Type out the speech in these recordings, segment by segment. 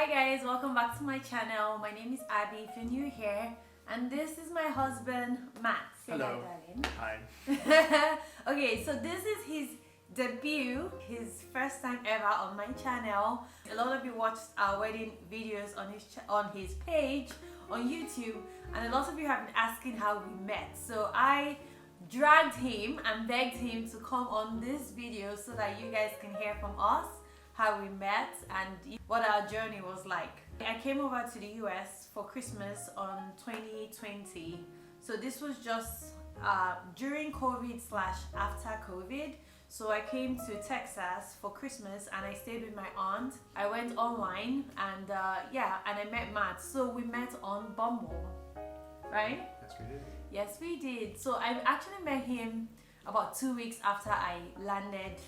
Hi guys, welcome back to my channel. My name is Abby if you're new here, and this is my husband Matt. Say hello. Hi, Hi. Okay, so this is his debut, his first time ever on my channel. A lot of you watched our wedding videos on his page on YouTube, and a lot of you have been asking how we met. So I dragged him and begged him to come on this video so that you guys can hear from us how we met and what our journey was like. I came over to the US for Christmas on 2020. So this was just during COVID / after COVID. So I came to Texas for Christmas and I stayed with my aunt. I went online and and I met Matt. So we met on Bumble, right? Yes, we did. Yes, we did. So I actually met him about 2 weeks after I landed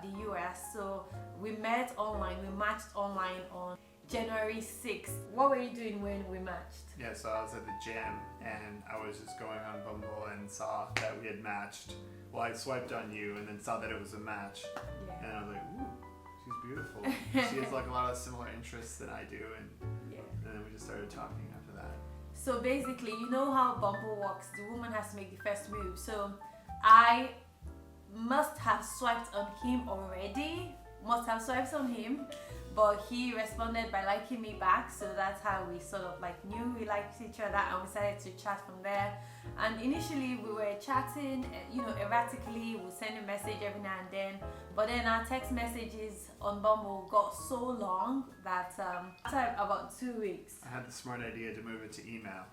the US. So we met online, we matched online on January 6th. What were you doing when we matched? Yeah, so I was at the gym and I was just going on Bumble and saw that we had matched. Well, I swiped on you and then saw that it was a match. Yeah. And I was like, ooh, she's beautiful. She has like a lot of similar interests than I do, and then we just started talking after that. So basically, you know how Bumble works. The woman has to make the first move. So I must have swiped on him already. But he responded by liking me back, so that's how we sort of like knew we liked each other, and we started to chat from there. And initially we were chatting, erratically. We'll send a message every now and then, but then our text messages on Bumble got so long that after about 2 weeks I had the smart idea to move it to email.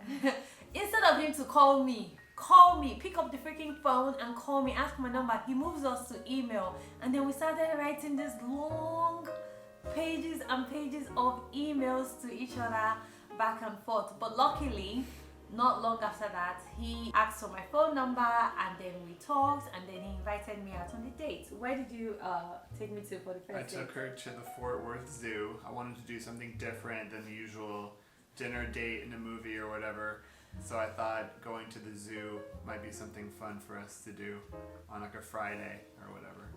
instead of him to call me, pick up the freaking phone and call me, ask my number, he moves us to email. And then we started writing this long pages and pages of emails to each other back and forth. But luckily, not long after that, he asked for my phone number and then we talked, and then he invited me out on a date. Where did you take me to for the first date? I took her to the Fort Worth Zoo. I wanted to do something different than the usual dinner date in a movie or whatever. So I thought going to the zoo might be something fun for us to do on like a Friday or whatever.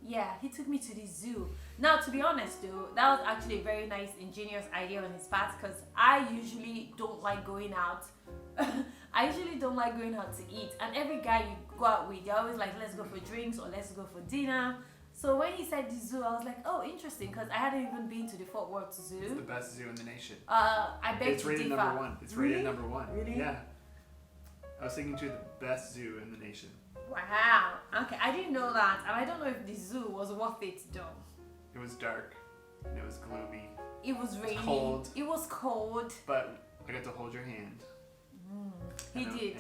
Yeah, he took me to the zoo. Now, to be honest though, that was actually a very nice, ingenious idea on his part, because I usually don't like going out. I usually don't like going out to eat. And every guy you go out with, they're always like, let's go for drinks or let's go for dinner. So when he said the zoo, I was like, oh, interesting, because I hadn't even been to the Fort Worth Zoo. It's the best zoo in the nation. I beg It's to rated differ. number one. It's rated number one. Really? Yeah. I was thinking to the best zoo in the nation. Wow. Okay, I didn't know that, and I don't know if the zoo was worth it though. It was dark and it was gloomy. It was rainy. Cold. It was cold. But I got to hold your hand. He did.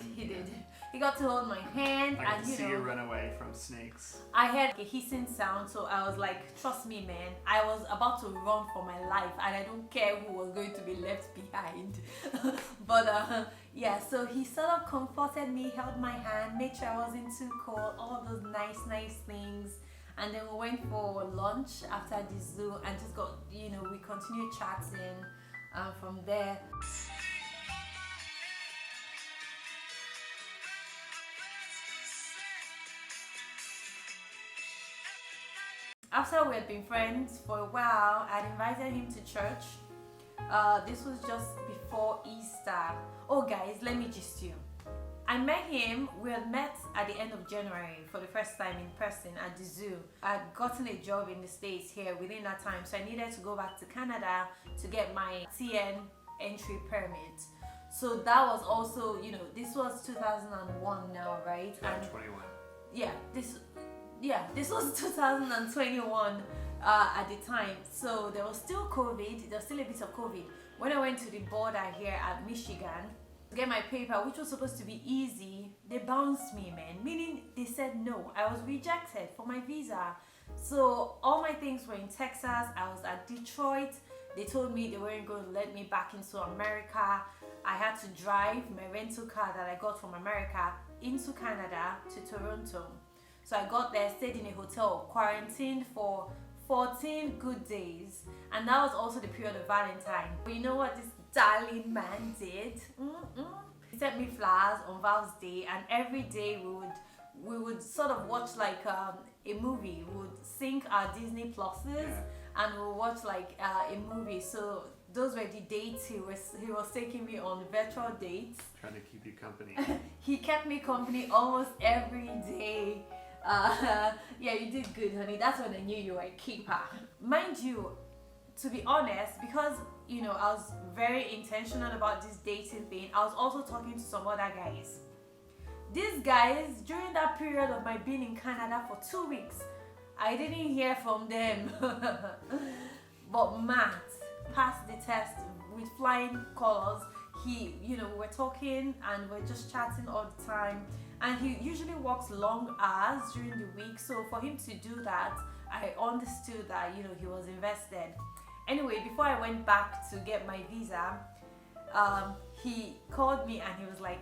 He got to hold my hand, I got and to see you run away from snakes. I heard a hissing sound, so I was like, trust me, man. I was about to run for my life, and I don't care who was going to be left behind. But yeah, so he sort of comforted me, held my hand, made sure I wasn't too cold, all of those nice things. And then we went for lunch after the zoo and just got, we continued chatting from there. After we had been friends for a while, I'd invited him to church. This was just before Easter. Oh guys, let me gist you. I met him, we had met at the end of January for the first time in person at the zoo. I'd gotten a job in the States here within that time, so I needed to go back to Canada to get my TN entry permit. So that was also, this was 2001 now, right? I'm 21. This was 2021 at the time. So there was still COVID, there was still a bit of COVID. When I went to the border here at Michigan to get my paper, which was supposed to be easy, they bounced me, man. Meaning they said no, I was rejected for my visa. So all my things were in Texas, I was at Detroit. They told me they weren't going to let me back into America. I had to drive my rental car that I got from America into Canada to Toronto. So I got there, stayed in a hotel, quarantined for 14 good days. And that was also the period of Valentine. But you know what this darling man did? He sent me flowers on Val's Day, and every day we would sort of watch like a movie. We would sync our Disney Pluses and we'll watch like a movie. So those were the dates he was taking me on, virtual dates. Trying to keep you company. He kept me company almost every day. Yeah, you did good, honey. That's when I knew you were a keeper. Mind you, to be honest, because I was very intentional about this dating thing, I was also talking to some other guys. These guys, during that period of my being in Canada for 2 weeks, I didn't hear from them. But Matt passed the test with flying colors. We were talking and we're just chatting all the time. And he usually works long hours during the week. So for him to do that, I understood that, he was invested. Anyway, before I went back to get my visa, he called me and he was like,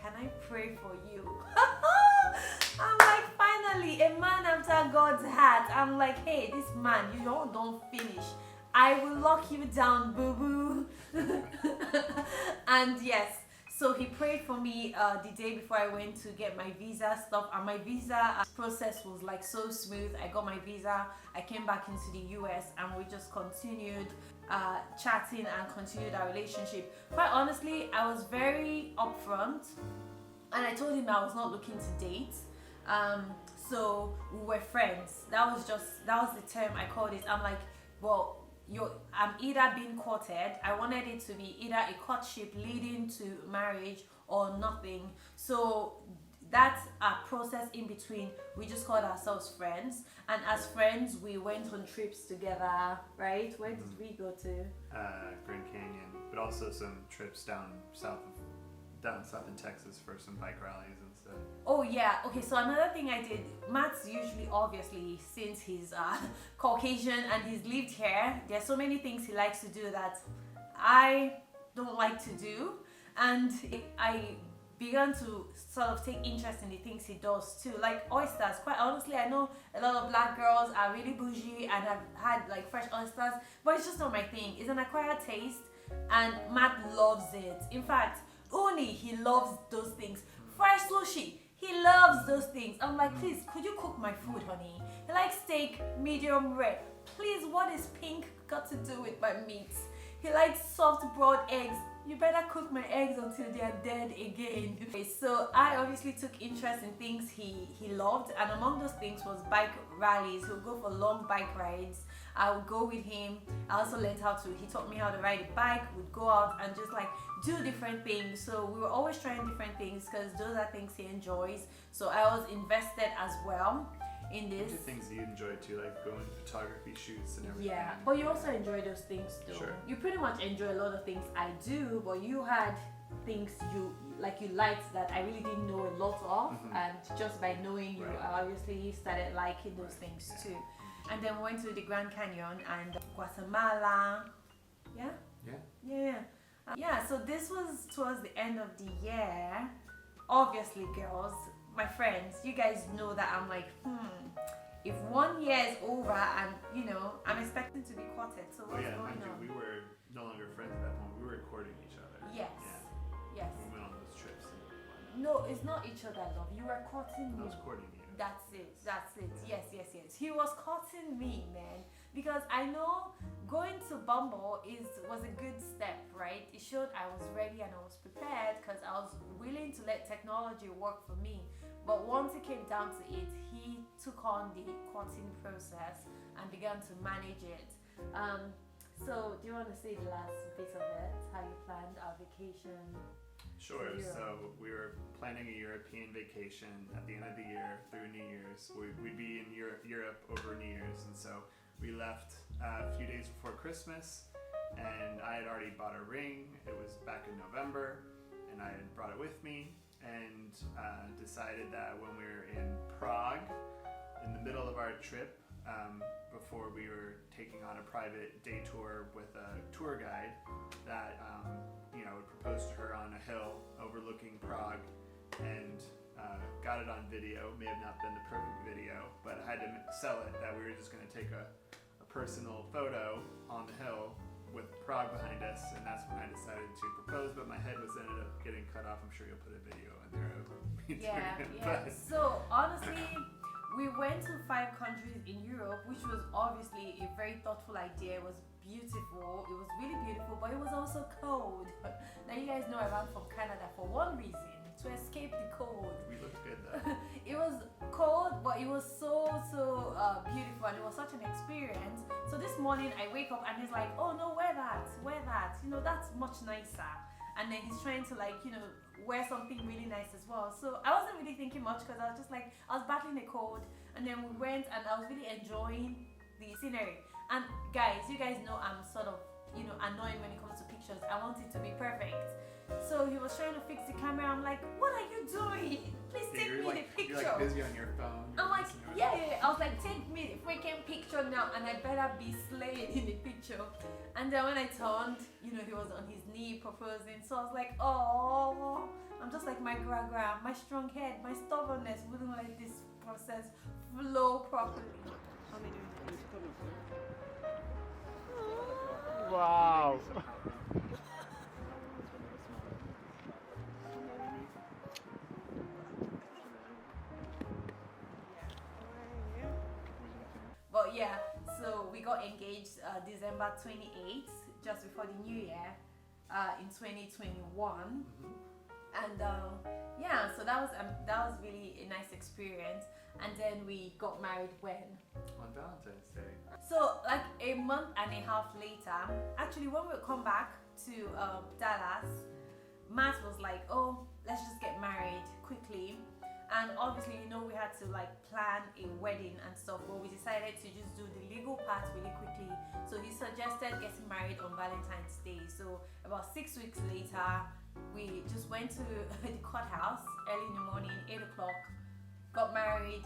"Can I pray for you?" I'm like, finally, a man after God's heart. I'm like, hey, this man, you don't finish. I will lock you down, boo-boo. And yes, so he prayed for me the day before I went to get my visa stuff. And my visa process was like so smooth. I got my visa, I came back into the US, and we just continued chatting and continued our relationship. Quite honestly, I was very upfront, and I told him I was not looking to date. So we were friends. That was the term I called it. I'm like, well, I'm either being courted. I wanted it to be either a courtship leading to marriage or nothing. So that's a process in between. We just called ourselves friends, and as friends we went on trips together, right? Where did we go to? Grand Canyon, but also some trips down south in Texas for some bike rallies and stuff. Oh yeah, okay, so another thing I did, Matt's usually, obviously, since he's Caucasian and he's lived here, there's so many things he likes to do that I don't like to do, and I began to sort of take interest in the things he does too, like oysters. Quite honestly, I know a lot of black girls are really bougie and have had like fresh oysters, but it's just not my thing. It's an acquired taste, and Matt loves it. In fact, Uni, he loves those things. Fresh sushi, he loves those things. I'm like, please, could you cook my food, honey? He likes steak, medium rare. Please, what is pink got to do with my meat? He likes soft boiled eggs. You better cook my eggs until they are dead again. Okay, so I obviously took interest in things he loved, and among those things was bike rallies. He'll go for long bike rides. I would go with him. I also learned he taught me how to ride a bike. We'd go out and just like do different things. So we were always trying different things because those are things he enjoys. So I was invested as well in this. The things that you enjoy too, like going to photography shoots and everything. Yeah, but you also enjoy those things though. Sure. You pretty much enjoy a lot of things I do, but you had things you liked that I really didn't know a lot of, and just by knowing you, Right. I obviously started liking those things too. And then we went to the Grand Canyon and Guatemala. Yeah? Yeah, so this was towards the end of the year. Obviously, girls, my friends, you guys know that I'm like, if 1 year is over and, I'm expecting to be courted, so what's going on? We were no longer friends at that point. We were courting each other. Yes. Yeah. We went on those trips. No, it's not each other, love. You were courting me. I was courting you. That's it. Yes. He was courting me, man. Because I know going to Bumble was a good step, right? It showed I was ready and I was prepared because I was willing to let technology work for me. But once it came down to it, he took on the courting process and began to manage it. So do you want to say the last bit of it? How you planned our vacation? Sure. So we were planning a European vacation at the end of the year through New Year's. We'd be in Europe over New Year's, and so we left a few days before Christmas, and I had already bought a ring. It was back in November, and I had brought it with me, and decided that when we were in Prague, in the middle of our trip, before we were taking on a private day tour with a tour guide, that would propose to her on a hill overlooking Prague, and got it on video. May have not been the perfect video, but I had to sell it that we were just going to take a personal photo on the hill with Prague behind us, and that's when I decided to propose, but my head ended up getting cut off. I'm sure you'll put a video in there of me doing it. Yeah. So honestly, We went to 5 countries in Europe, which was obviously a very thoughtful idea. It was beautiful. It was really beautiful, but it was also cold. Now you guys know I ran from Canada for one reason, to escape the cold. We looked good though. It was cold, but it was so beautiful, and it was such an experience. So this morning I wake up and he's like, oh no, wear that, you know, that's much nicer. And then he's trying to, like, you know, wear something really nice as well. So I wasn't really thinking much, because I was just like, I was battling the cold, and then we went and I was really enjoying the scenery. And guys, you guys know I'm sort of, you know, annoying when it comes to pictures. I want it to be perfect. So he was trying to fix the camera. I'm like, what are you doing? Please take me the picture. You're like busy on your phone. I'm like, yeah. I was like, take me the freaking picture now, and I better be slaying in the picture. And then when I turned, you know, he was on his knee proposing. So I was like, oh, I'm just like my gra, my strong head, my stubbornness wouldn't let this process flow properly. How many minutes? Wow. But yeah, so we got engaged December 28th, just before the new year, in 2021. And yeah, so that was really a nice experience. And then we got married when? On Valentine's Day. So like a month and a half later, actually when we come back to Dallas, Matt was like, oh, let's just get married quickly. And obviously, you know, we had to like plan a wedding and stuff, but we decided to just do the legal part really quickly. So he suggested getting married on Valentine's Day. So about 6 weeks later, we just went to the courthouse early in the morning, 8 o'clock, got married.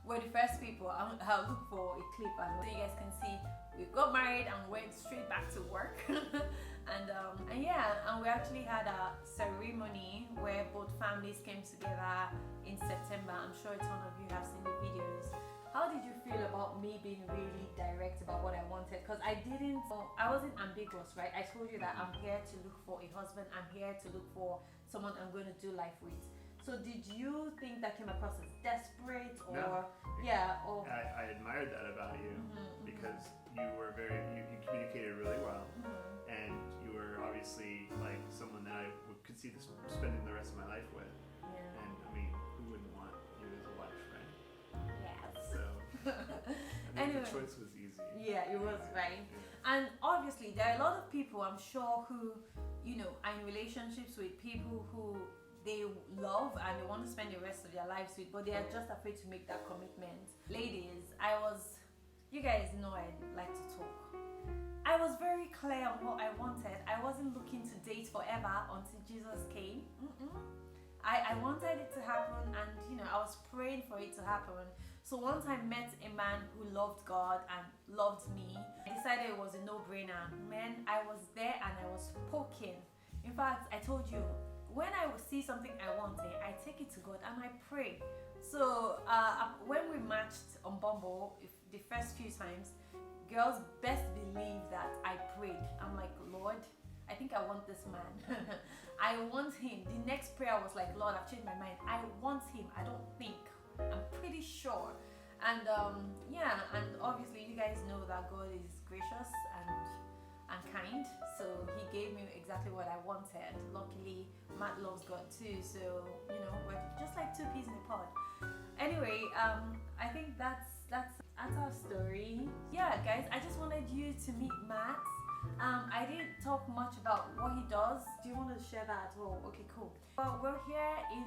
We're the first people. I'll look for a clip and so you guys can see. We got married and went straight back to work. and yeah, and we actually had a ceremony where both families came together in September. I'm sure a ton of you have seen the videos. How did you feel about me being really direct about what I wanted? Because I wasn't ambiguous, right? I told you that I'm here to look for a husband. I'm here to look for someone I'm going to do life with. So did you think that came across as desperate, or no. Yeah, or I admired that about you because you were you communicated really well, and you were obviously like someone that I could see spending the rest of my life with. Yeah. And I mean, who wouldn't want you as a wife, right? Yes. So I think Anyway. the choice was easy. Yeah, it was, right? Yeah. And obviously there are a lot of people, I'm sure, who, you know, are in relationships with people who they love and they want to spend the rest of their lives with, but they are just afraid to make that commitment. Ladies, you guys know I like to talk. I was very clear on what I wanted. I wasn't looking to date forever until Jesus came. I wanted it to happen, and you know, I was praying for it to happen. So once I met a man who loved God and loved me, I decided it was a no-brainer. Man, I was there and I was poking. In fact, I told you, when I see something I want, I take it to God and I pray. So when we matched on Bumble, the first few times, girls best believe that I prayed. I'm like, Lord, I think I want this man. I want him. The next prayer was like, Lord, I've changed my mind. I want him. I don't think. I'm pretty sure. And yeah, and obviously you guys know that God is gracious and kind, so he gave me exactly what I wanted. Luckily, Matt loves God too, so you know, we're just like two peas in a pod. Anyway, I think that's our story. Yeah, guys, I just wanted you to meet Matt. I didn't talk much about what he does. Do you want to share that at all? Okay, cool. Well, we're here in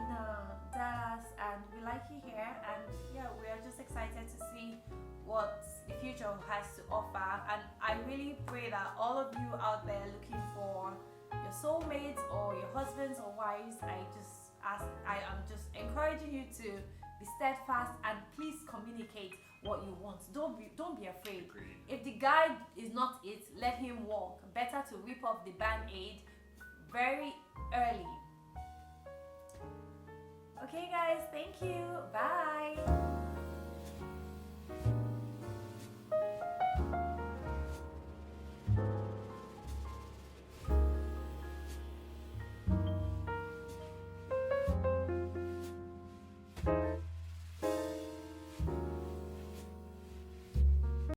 Dallas and we like it here, and yeah, we are just excited to see what the future has to offer. And I really pray that all of you out there looking for your soulmates or your husbands or wives, I am just encouraging you to be steadfast and please communicate what you want. Don't be afraid. Agreed. If the guy is not it, let him walk. Better to rip off the band-aid very early. Okay guys, thank you. Bye.